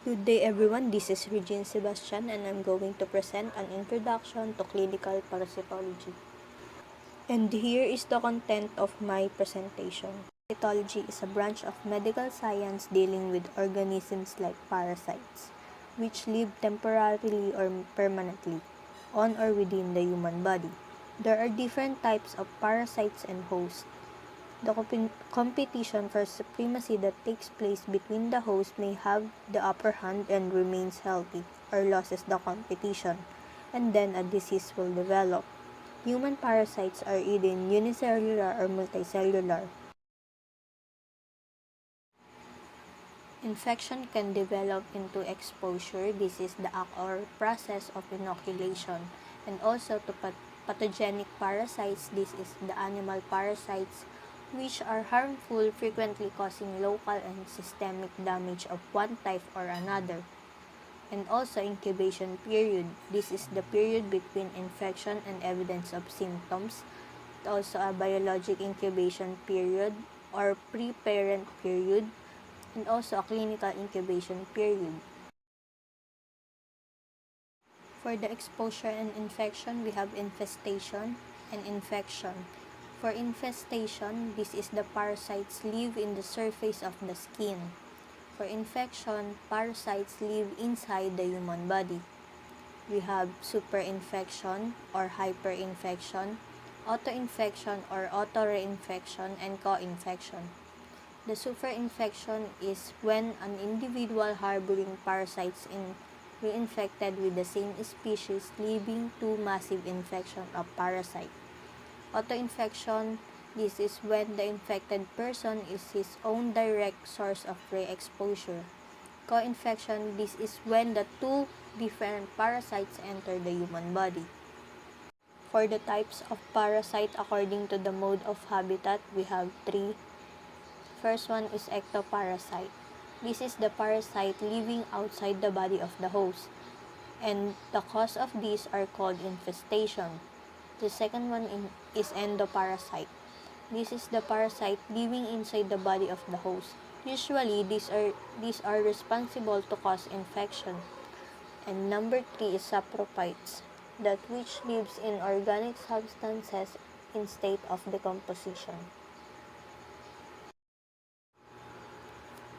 Good day everyone, this is Sebastian and I'm going to present an introduction to clinical parasitology. And here is the content of my presentation. Parasitology is a branch of medical science dealing with organisms like parasites, which live temporarily or permanently on or within the human body. There are different types of parasites and hosts. The competition for supremacy that takes place between the hosts may have the upper hand and remains healthy, or loses the competition, and then a disease will develop. Human parasites are either unicellular or multicellular. Infection can develop into exposure. This is the act or process of inoculation. And also to pathogenic parasites, this is the animal parasites, which are harmful, frequently causing local and systemic damage of one type or another. And also incubation period. This is the period between infection and evidence of symptoms. Also a biologic incubation period or pre-parent period, and also a clinical incubation period. For the exposure and infection, we have infestation and infection. For infestation, this is the parasites live in the surface of the skin. For infection, parasites live inside the human body. We have superinfection or hyperinfection, autoinfection or auto-reinfection, and co-infection. The superinfection is when an individual harboring parasites reinfected with the same species, leading to massive infection of parasite. Autoinfection, this is when the infected person is his own direct source of pre-exposure. Co-infection, this is when the two different parasites enter the human body. For the types of parasite according to the mode of habitat, we have three. First one is ectoparasite. This is the parasite living outside the body of the host, and the cause of these are called infestation. The second one is endoparasite. This is the parasite living inside the body of the host. Usually, these are responsible to cause infection. And number 3 is saprophytes, that which lives in organic substances in state of decomposition.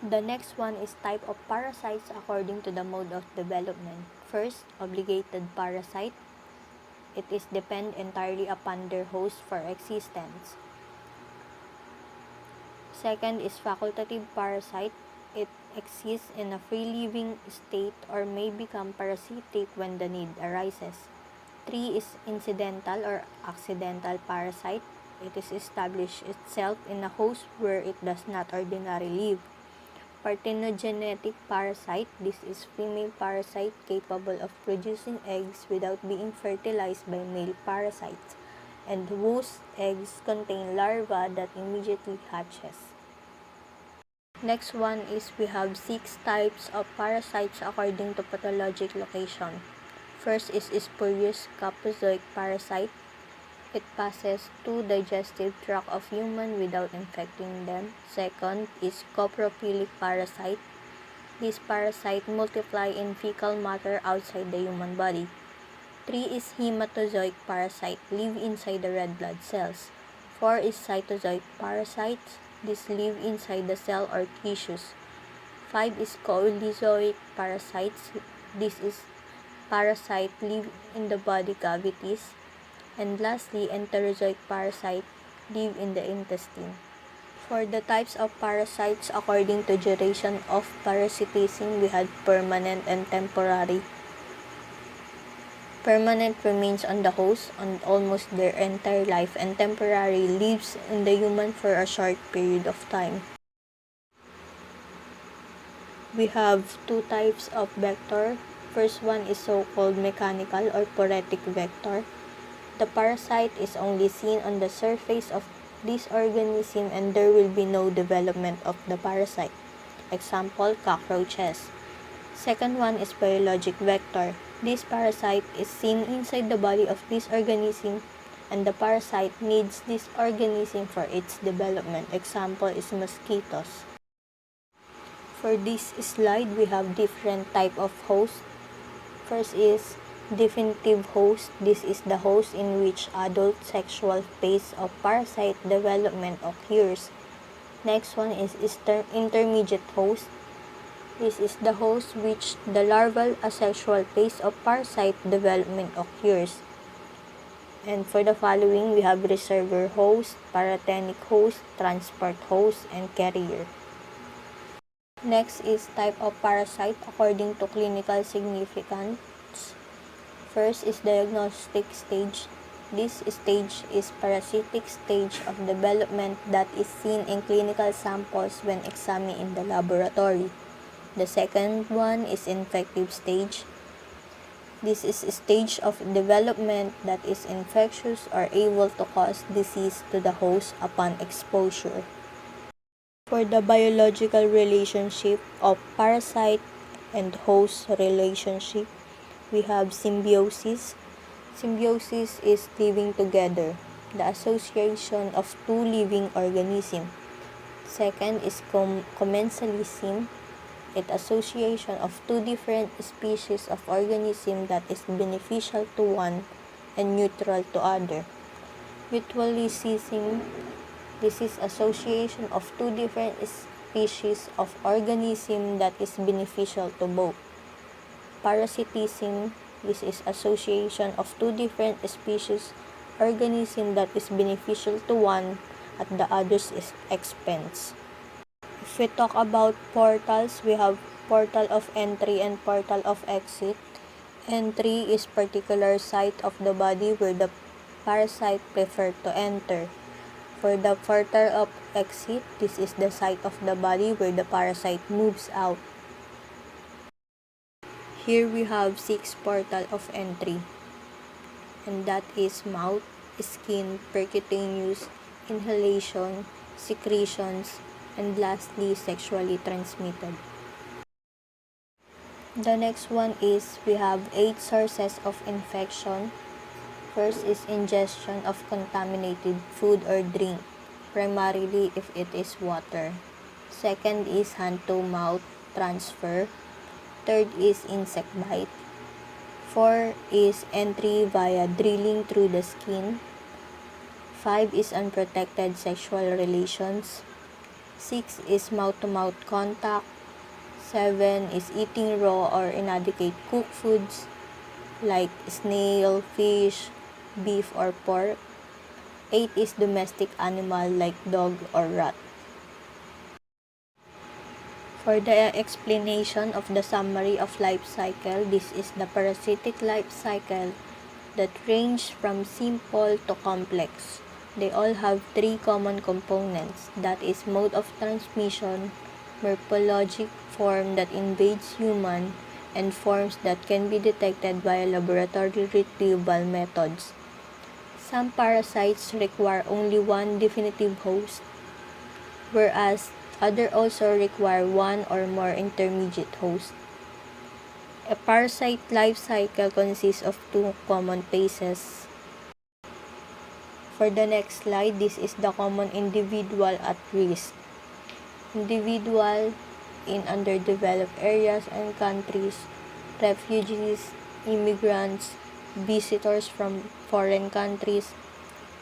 The next one is type of parasites according to the mode of development. First, obligated parasite. It is depend entirely upon their host for existence. Second is facultative parasite. It exists in a free-living state or may become parasitic when the need arises. 3 is incidental or accidental parasite. It is established itself in a host where it does not ordinarily live. Parthenogenetic parasite. This is female parasite capable of producing eggs without being fertilized by male parasites, and whose eggs contain larvae that immediately hatches. Next one is we have 6 types of parasites according to pathologic location. First is spurious capozoic parasite. It passes through digestive tract of human without infecting them. Second is coprophilic parasite. This parasite multiply in fecal matter outside the human body. 3 is hematozoic parasite, live inside the red blood cells. 4 is cytozoic parasites. These live inside the cell or tissues. 5 is coelozoic parasites. This is parasite live in the body cavities. And lastly, enterozoic parasite live in the intestine. For the types of parasites according to duration of parasitism, we had permanent and temporary. Permanent remains on the host on almost their entire life, and temporary lives in the human for a short period of time. We have 2 types of vector. First one is so-called mechanical or poretic vector. The parasite is only seen on the surface of this organism and there will be no development of the parasite. Example, cockroaches. Second one is biologic vector. This parasite is seen inside the body of this organism and the parasite needs this organism for its development. Example is mosquitoes. For this slide, we have different type of host. First is definitive host. This is the host in which adult sexual phase of parasite development occurs. Next one is intermediate host. This is the host which the larval asexual phase of parasite development occurs. And for the following, we have reservoir host, paratenic host, transport host, and carrier. Next is type of parasite according to clinical significance. First is diagnostic stage. This stage is parasitic stage of development that is seen in clinical samples when examined in the laboratory. The second one is infective stage. This is a stage of development that is infectious or able to cause disease to the host upon exposure. For the biological relationship of parasite and host relationship, we have symbiosis. Symbiosis is living together, the association of two living organisms. Second is commensalism, it association of two different species of organism that is beneficial to one and neutral to other. Mutualism, this is association of two different species of organism that is beneficial to both. Parasitism, this is association of two different species organism that is beneficial to one at the other's expense. If we talk about portals, we have portal of entry and portal of exit. Entry is particular site of the body where the parasite prefer to enter. For the portal of exit, this is the site of the body where the parasite moves out. Here we have 6 portal of entry, and that is mouth, skin, percutaneous, inhalation, secretions, and lastly, sexually transmitted. The next one is we have 8 sources of infection. First is ingestion of contaminated food or drink, primarily if it is water. Second is hand-to-mouth transfer. Third is insect bite. 4 is entry via drilling through the skin. 5 is unprotected sexual relations. 6 is mouth-to-mouth contact. 7 is eating raw or inadequate cooked foods like snail, fish, beef, or pork. 8 is domestic animal like dog or rat. For the explanation of the summary of life cycle, this is the parasitic life cycle that range from simple to complex. They all have 3 common components, that is mode of transmission, morphologic form that invades human, and forms that can be detected via laboratory retrieval methods. Some parasites require only one definitive host, whereas others also require one or more intermediate hosts. A parasite life cycle consists of 2 common phases. For the next slide, this is the common individual at risk. Individual in underdeveloped areas and countries, refugees, immigrants, visitors from foreign countries,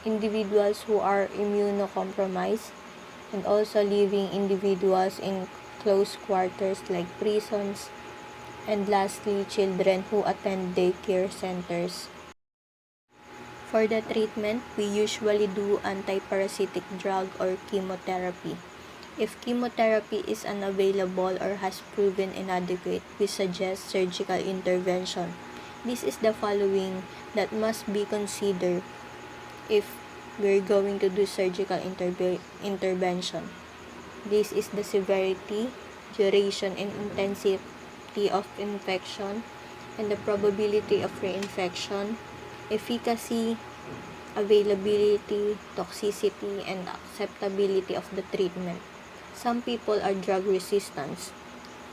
individuals who are immunocompromised, and also living individuals in close quarters like prisons, and lastly, children who attend daycare centers. For the treatment, we usually do antiparasitic drug or chemotherapy. If chemotherapy is unavailable or has proven inadequate, we suggest surgical intervention. This is the following that must be considered if we're going to do surgical intervention. This is the severity, duration, and intensity of infection, and the probability of reinfection, efficacy, availability, toxicity, and acceptability of the treatment. Some people are drug resistant.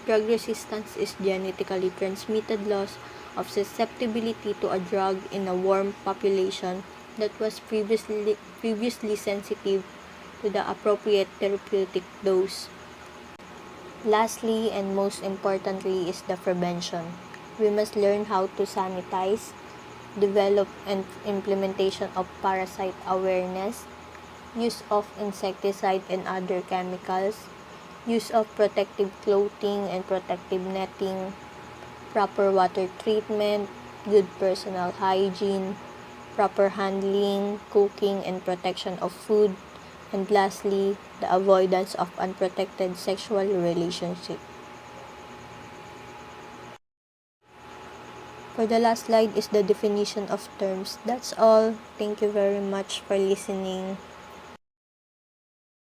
Drug resistance is genetically transmitted loss of susceptibility to a drug in a warm population that was previously sensitive to the appropriate therapeutic dose. Lastly, and most importantly, is the prevention. We must learn how to sanitize, develop and implementation of parasite awareness, use of insecticide and other chemicals, use of protective clothing and protective netting, proper water treatment, good personal hygiene, proper handling, cooking and protection of food, and lastly, the avoidance of unprotected sexual relationship. For the last slide is the definition of terms. That's all. Thank you very much for listening.